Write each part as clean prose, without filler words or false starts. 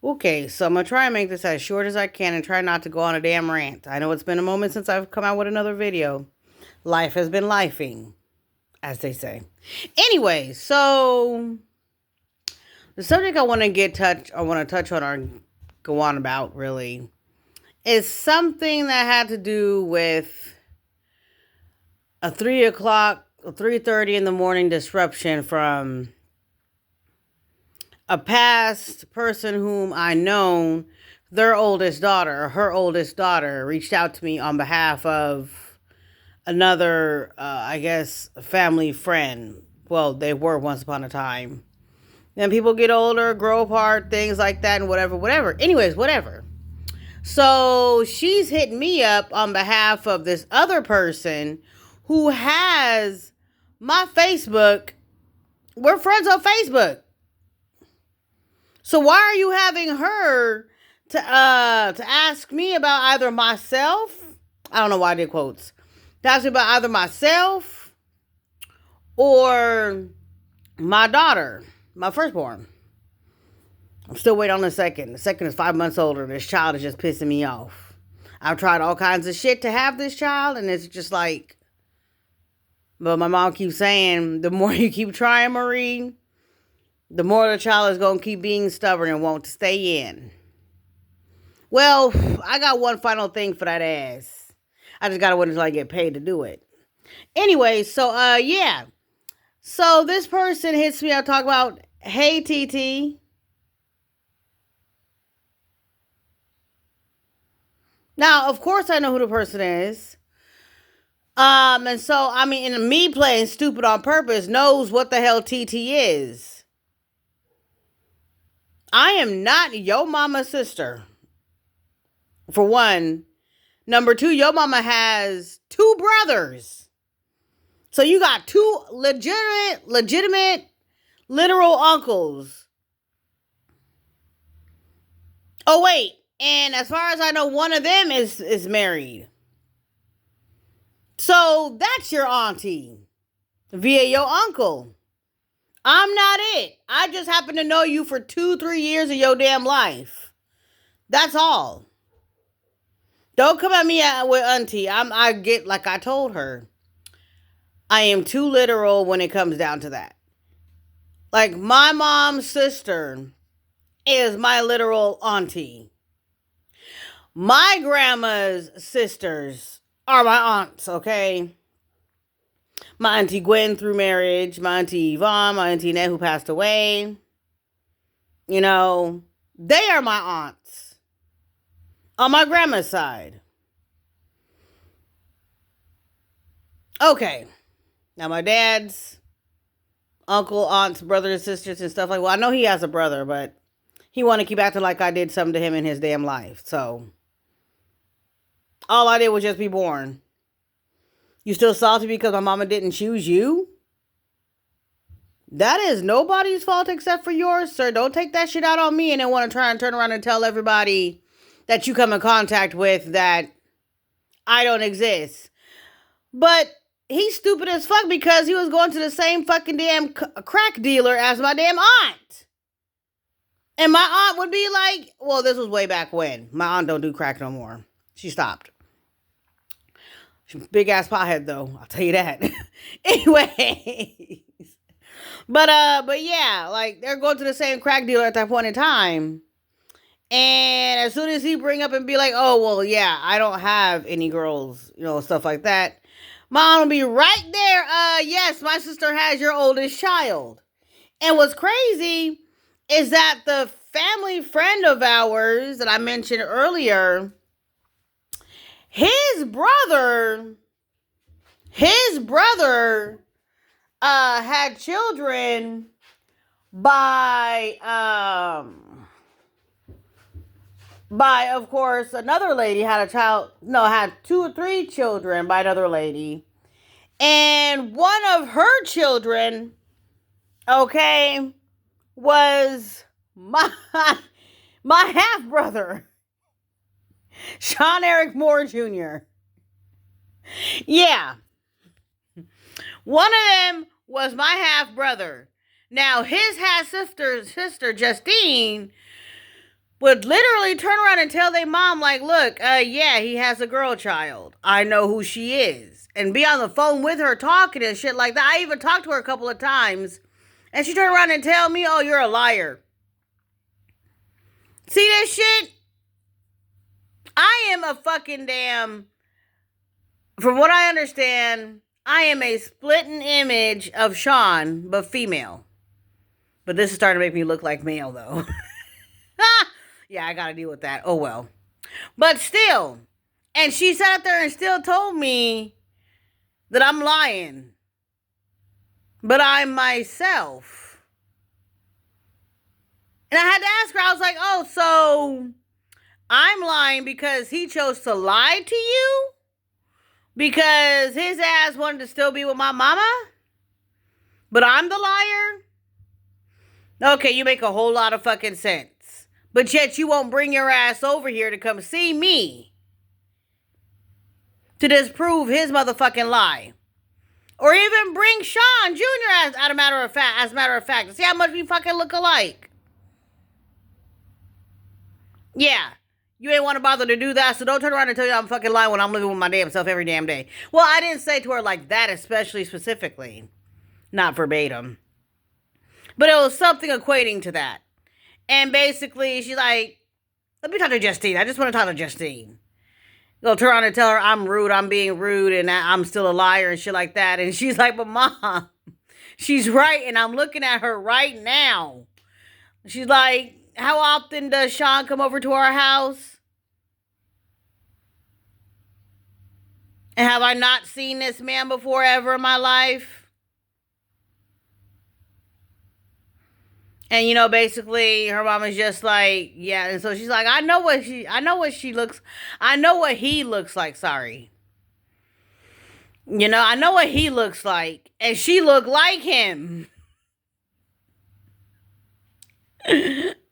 Okay, so I'm gonna try and make this as short as I can and try not to go on a damn rant. I know it's been a moment since I've come out with another video. Life has been lifing, as they say. Anyway, so the subject I want to touch on or go on about really is something that had to do with a 3 o'clock, 3:30 in the morning disruption from a past person whom I known. Their oldest daughter, or her oldest daughter, reached out to me on behalf of another, I guess, family friend. Well, they were once upon a time. Then people get older, grow apart, things like that, and whatever, whatever. Anyways, whatever. So she's hitting me up on behalf of this other person who has my Facebook. We're friends on Facebook. So why are you having her to ask me about either myself? I don't know why I did quotes. To ask me about either myself or my daughter, my firstborn. I'm still waiting on the second. The second is 5 months older. This child is just pissing me off. I've tried all kinds of shit to have this child, and it's just like, but my mom keeps saying, the more you keep trying, Marie, the more the child is going to keep being stubborn and won't stay in. Well, I got one final thing for that ass. I just gotta wait until I get paid to do it. Anyway, so yeah. So this person hits me up, talk about, hey TT. Now, of course I know who the person is. And so I mean, and me playing stupid on purpose knows what the hell TT is. I am not your mama's sister. For one. Number two, your mama has two brothers. So you got two legitimate, literal uncles. Oh wait, and as far as I know, one of them is married. So that's your auntie via your uncle. I'm not it. I just happen to know you for 2-3 years of your damn life. That's all. Don't come at me with auntie. I get, like I told her, I am too literal when it comes down to that. Like, my mom's sister is my literal auntie. My grandma's sisters are my aunts, okay? My auntie Gwen through marriage, my auntie Yvonne, my auntie Ned who passed away. You know, they are my aunts on my grandma's side. Okay, now my dad's uncle, aunts, brothers, sisters, and stuff like. Well, I know he has a brother, but he want to keep acting like I did something to him in his damn life. So all I did was just be born. You still salty because my mama didn't choose you? That is nobody's fault except for yours, sir. Don't take that shit out on me and then want to try and turn around and tell everybody that you come in contact with that I don't exist. But he's stupid as fuck because he was going to the same fucking damn crack dealer as my damn aunt. And my aunt would be like, well, this was way back when. My aunt don't do crack no more. She stopped. Big ass pothead though, I'll tell you that. Anyway. But yeah, like they're going to the same crack dealer at that point in time. And as soon as he bring up and be like, oh well, yeah, I don't have any girls, stuff like that. Mom will be right there. Yes, my sister has your oldest child. And what's crazy is that the family friend of ours that I mentioned earlier, his brother had children by of course another lady had had 2 or 3 children by another lady, and one of her children, okay, was my half brother, Sean Eric Moore Jr. Yeah. One of them was my half brother. Now his half sister Justine would literally turn around and tell their mom, like, look, yeah, he has a girl child. I know who she is. And be on the phone with her talking and shit like that. I even talked to her a couple of times. And she turned around and tell me, oh, you're a liar. See this shit? I am a fucking damn... From what I understand, I am a splitting image of Sean, but female. But this is starting to make me look like male, though. Yeah, I gotta deal with that. Oh, well. But still. And she sat up there and still told me that I'm lying. But I'm myself. And I had to ask her, I was like, oh, so I'm lying because he chose to lie to you? Because his ass wanted to still be with my mama? But I'm the liar? Okay, you make a whole lot of fucking sense. But yet you won't bring your ass over here to come see me to disprove his motherfucking lie. Or even bring Sean Jr. as a matter of fact. To see how much we fucking look alike. Yeah. You ain't want to bother to do that, so don't turn around and tell you I'm fucking lying when I'm living with my damn self every damn day. Well, I didn't say to her like that, especially specifically. Not verbatim. But it was something equating to that. And basically, she's like, let me talk to Justine. I just want to talk to Justine. Go turn around and tell her I'm rude, I'm being rude, and I'm still a liar and shit like that. And she's like, but Mom, she's right, and I'm looking at her right now. She's like, how often does Sean come over to our house? And have I not seen this man before ever in my life? And, you know, basically, her mom is just like, yeah. And so she's like, I know what he looks like, sorry. You know, I know what he looks like. And she looked like him.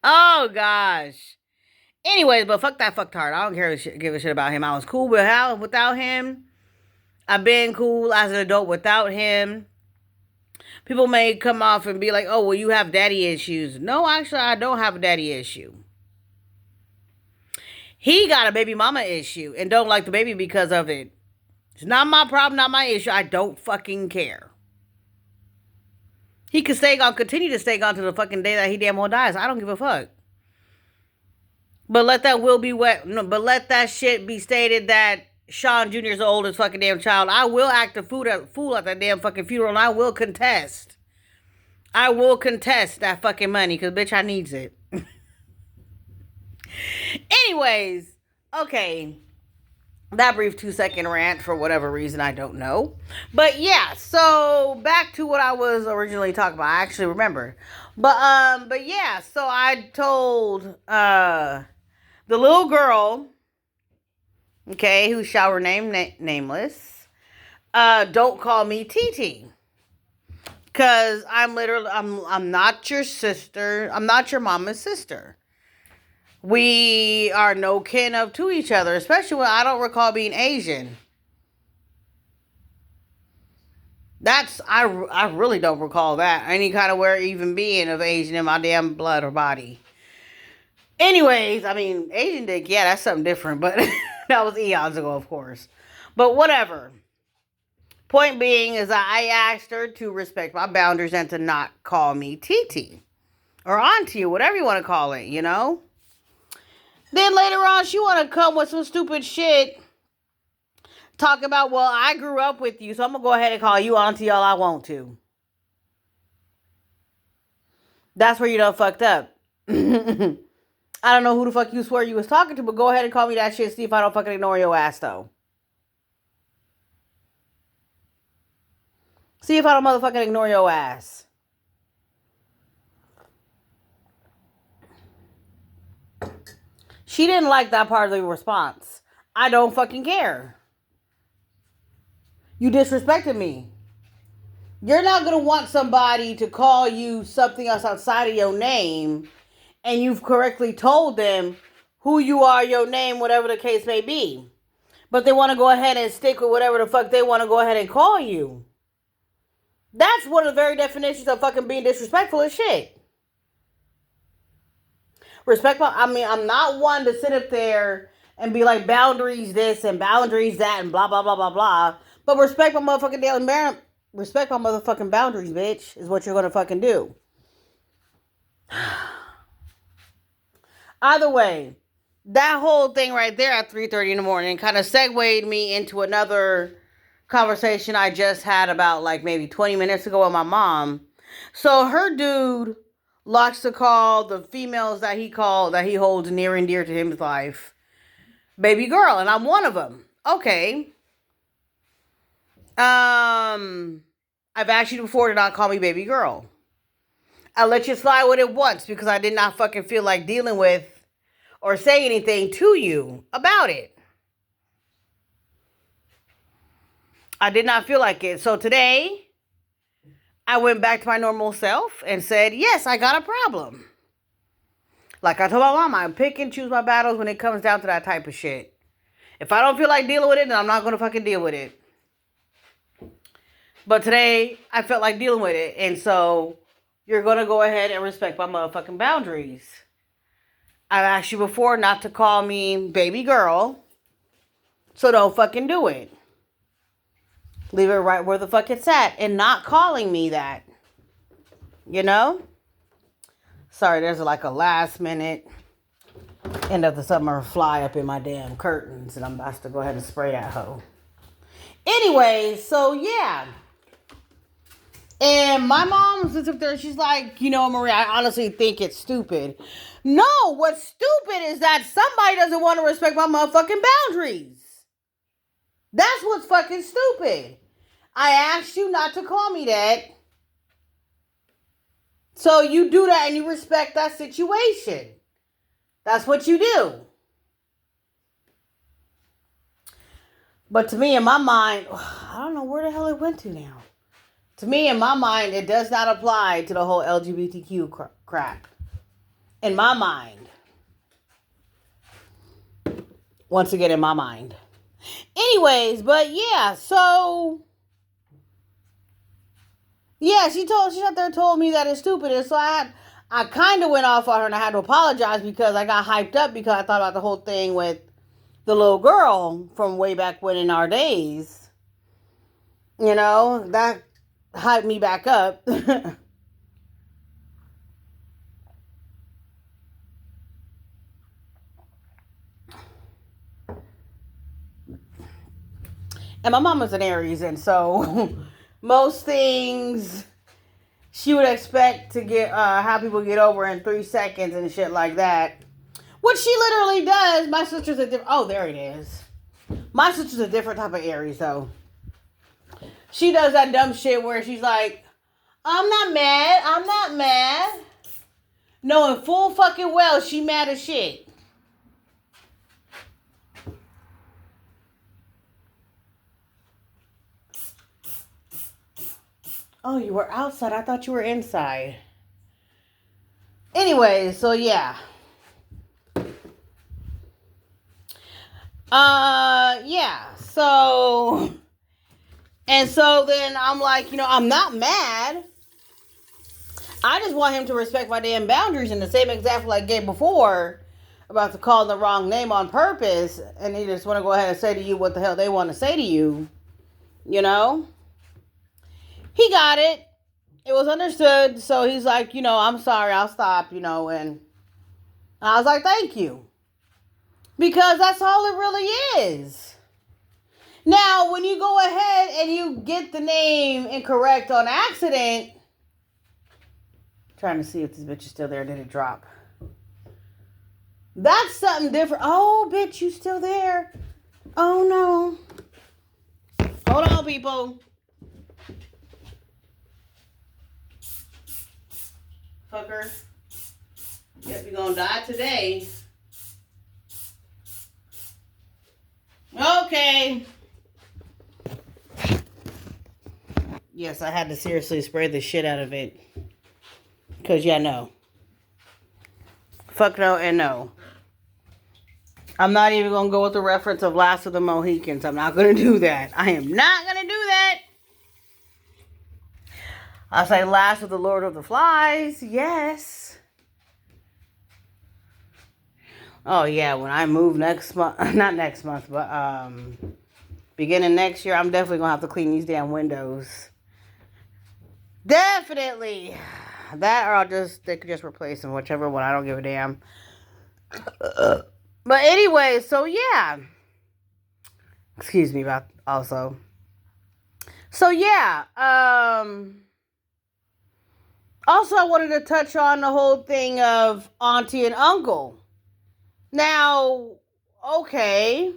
Oh, gosh. Anyways, but fuck that fucktard. I don't give a shit about him. I was cool without him. I've been cool as an adult without him. People may come off and be like, oh, well, you have daddy issues. No, actually, I don't have a daddy issue. He got a baby mama issue and don't like the baby because of it. It's not my problem, not my issue. I don't fucking care. He could continue to stay gone to the fucking day that he damn well dies. I don't give a fuck. But let that will be wet. No, but let that shit be stated that Sean Jr. is the oldest fucking damn child. I will act a fool at that damn fucking funeral, and I will contest. I will contest that fucking money, because, bitch, I needs it. Anyways, okay. That brief 2-second rant, for whatever reason, I don't know. But, yeah, so, back to what I was originally talking about. I actually remember. But yeah, so I told, the little girl... Okay, who shall remain nameless. Don't call me TT. Cause I'm not your sister. I'm not your mama's sister. We are no kin of to each other, especially when I don't recall being Asian. I really don't recall that. Any kind of where even being of Asian in my damn blood or body. Anyways, I mean, Asian dick, yeah, that's something different, but that was eons ago, of course. But whatever. Point being is that I asked her to respect my boundaries and to not call me TT. Or auntie, or whatever you want to call it, you know? Then later on, she want to come with some stupid shit. Talk about, well, I grew up with you, so I'm going to go ahead and call you auntie all I want to. That's where you done fucked up. I don't know who the fuck you swear you was talking to, but go ahead and call me that shit. See if I don't fucking ignore your ass, though. See if I don't motherfucking ignore your ass. She didn't like that part of the response. I don't fucking care. You disrespected me. You're not going to want somebody to call you something else outside of your name, and you've correctly told them who you are, your name, whatever the case may be. But they want to go ahead and stick with whatever the fuck they want to go ahead and call you. That's one of the very definitions of fucking being disrespectful as shit. I'm not one to sit up there and be like boundaries this and boundaries that and blah blah blah blah blah. But respect my motherfucking respect my motherfucking boundaries, bitch, is what you're gonna fucking do. Either way, that whole thing right there at 3:30 in the morning kind of segued me into another conversation I just had about like maybe 20 minutes ago with my mom. So her dude likes to call the females that he holds near and dear to his life baby girl, and I'm one of them. Okay. I've asked you before to not call me baby girl. I let you slide with it once because I did not fucking feel like dealing with or say anything to you about it. I did not feel like it. So today, I went back to my normal self and said, yes, I got a problem. Like I told my mom, I pick and choose my battles when it comes down to that type of shit. If I don't feel like dealing with it, then I'm not going to fucking deal with it. But today, I felt like dealing with it. And so, you're going to go ahead and respect my motherfucking boundaries. I've asked you before not to call me baby girl. So don't fucking do it. Leave it right where the fuck it's at. And not calling me that. You know? Sorry, there's like a last minute end of the summer fly up in my damn curtains. And I'm about to go ahead and spray that hoe. Anyway, so yeah. And my mom sits up there, she's like, you know, Maria, I honestly think it's stupid. No, what's stupid is that somebody doesn't want to respect my motherfucking boundaries. That's what's fucking stupid. I asked you not to call me that. So you do that and you respect that situation. That's what you do. But to me, in my mind, I don't know where the hell it went to now. To me, in my mind, it does not apply to the whole LGBTQ crap. In my mind. Once again, in my mind. Anyways, but yeah, so... Yeah, she sat there and told me that it's stupid. And so I kind of went off on her and I had to apologize because I got hyped up because I thought about the whole thing with the little girl from way back when in our days. You know, that hyped me back up. And my mom was an Aries, and so most things she would expect to get have people get over in 3 seconds and shit like that. Which she literally does. My sister's a different... Oh, there it is. My sister's a different type of Aries, though. She does that dumb shit where she's like, I'm not mad. Knowing full fucking well she mad as shit. Oh, you were outside. I thought you were inside. Anyway, so yeah. Yeah. So... And so then I'm like, you know, I'm not mad. I just want him to respect my damn boundaries. And the same example I gave before about to call the wrong name on purpose. And they just want to go ahead and say to you what the hell they want to say to you. You know? He got it. It was understood. So he's like, you know, I'm sorry. I'll stop, you know. And I was like, thank you. Because that's all it really is. Now, when you go ahead and you get the name incorrect on accident, trying to see if this bitch is still there, did it drop? That's something different. Oh, bitch, you still there? Oh, no. Hold on, people. Fucker. Yep, you're gonna die today. Okay. Yes, I had to seriously spray the shit out of it. Because, yeah, no. Fuck no and no. I'm not even going to go with the reference of Last of the Mohicans. I'm not going to do that. I am not going to do that. I'll say Last of the Lord of the Flies. Yes. Oh yeah, when I move next month, not next month, but beginning next year, I'm definitely gonna have to clean these damn windows. Definitely. That, or they could just replace them, whichever one. I don't give a damn. But anyway, so yeah. Excuse me about also. So yeah. Also, I wanted to touch on the whole thing of auntie and uncle. Now, okay,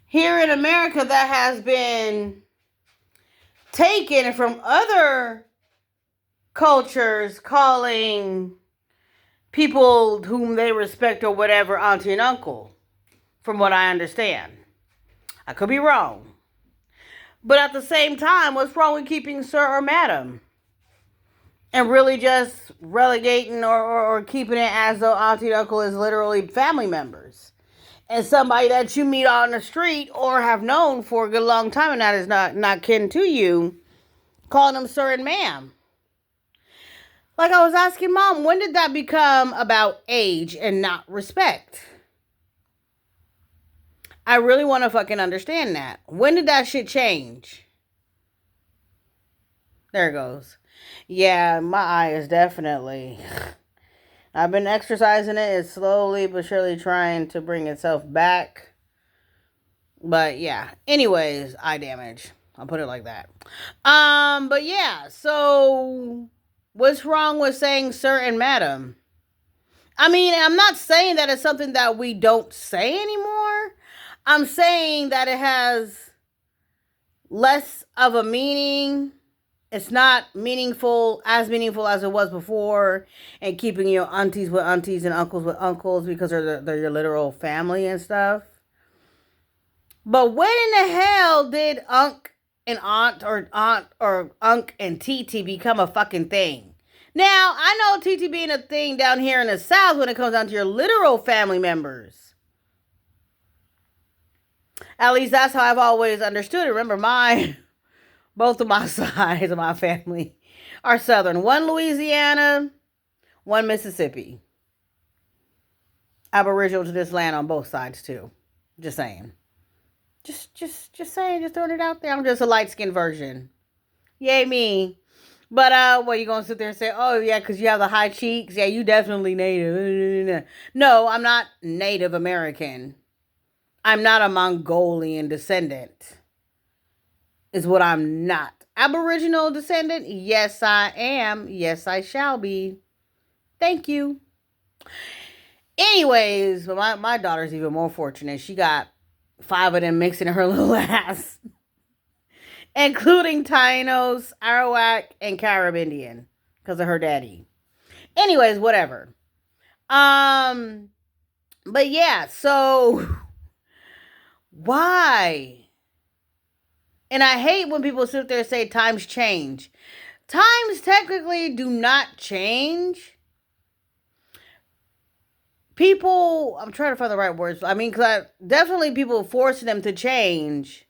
here in America, that has been taken from other cultures, calling people whom they respect or whatever auntie and uncle, from what I understand. I could be wrong. But at the same time, what's wrong with keeping sir or madam? And really just relegating or keeping it as though auntie and uncle is literally family members. And somebody that you meet on the street or have known for a good long time and that is not kin to you, calling them sir and ma'am. Like I was asking Mom, when did that become about age and not respect? I really want to fucking understand that. When did that shit change? There it goes. Yeah, my eye is definitely... I've been exercising it. It's slowly but surely trying to bring itself back. But yeah. Anyways, eye damage. I'll put it like that. But yeah, so what's wrong with saying sir and madam? I mean, I'm not saying that it's something that we don't say anymore. I'm saying that it has less of a meaning. It's not as meaningful as it was before, and keeping your aunties with aunties and uncles with uncles because they're your literal family and stuff. But when in the hell did unc and aunt or unc and TT become a fucking thing? Now, I know TT being a thing down here in the South when it comes down to your literal family members. At least that's how I've always understood it. Remember, both of my sides of my family are Southern. One Louisiana, one Mississippi. Aboriginal to this land on both sides too. Just saying. Just saying, just throwing it out there. I'm just a light-skinned version. Yay me. But what, you gonna sit there and say, oh yeah, because you have the high cheeks? Yeah, you definitely Native. No, I'm not Native American. I'm not a Mongolian descendant. Is what I'm not. Aboriginal descendant? Yes, I am. Yes, I shall be. Thank you. Anyways, but my daughter's even more fortunate. She got 5 of them mixing in her little ass. Including Tainos, Arawak, and Caribbean. Because of her daddy. Anyways, whatever. But yeah, so... Why? And I hate when people sit there and say times change. Times technically do not change. People, I'm trying to find the right words. I mean, because definitely people forcing them to change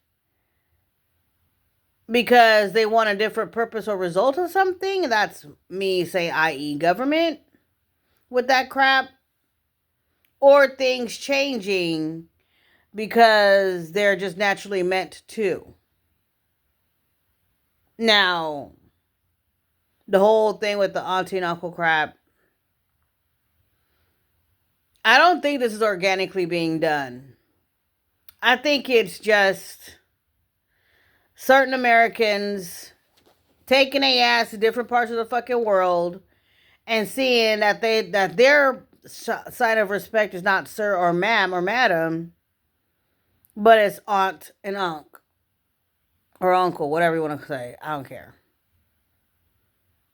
because they want a different purpose or result of something. That's me, say, i.e. government, with that crap. Or things changing because they're just naturally meant to. Now, the whole thing with the auntie and uncle crap, I don't think this is organically being done. I think it's just certain Americans taking a ass to different parts of the fucking world and seeing that their sign of respect is not sir or ma'am or madam, but it's aunt and uncle or uncle, whatever you want to say. I don't care.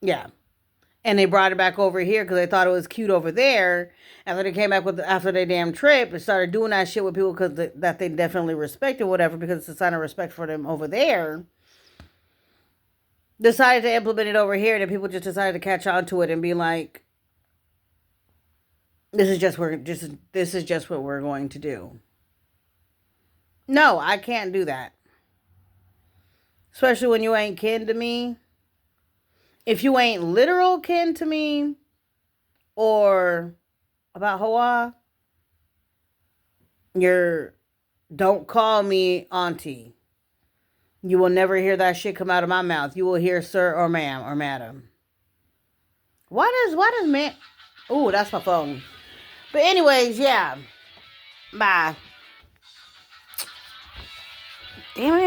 Yeah. And they brought it back over here because they thought it was cute over there. After they came back after their damn trip and started doing that shit with people that they definitely respected, whatever, because it's a sign of respect for them over there. Decided to implement it over here, and then people just decided to catch on to it and be like, "This is just what we're going to do." No, I can't do that. Especially when you ain't kin to me. If you ain't literal kin to me, or about Hoa, Don't call me auntie. You will never hear that shit come out of my mouth. You will hear sir or ma'am or madam. Why does man... Ooh, that's my phone. But anyways, yeah. Bye. Damn it.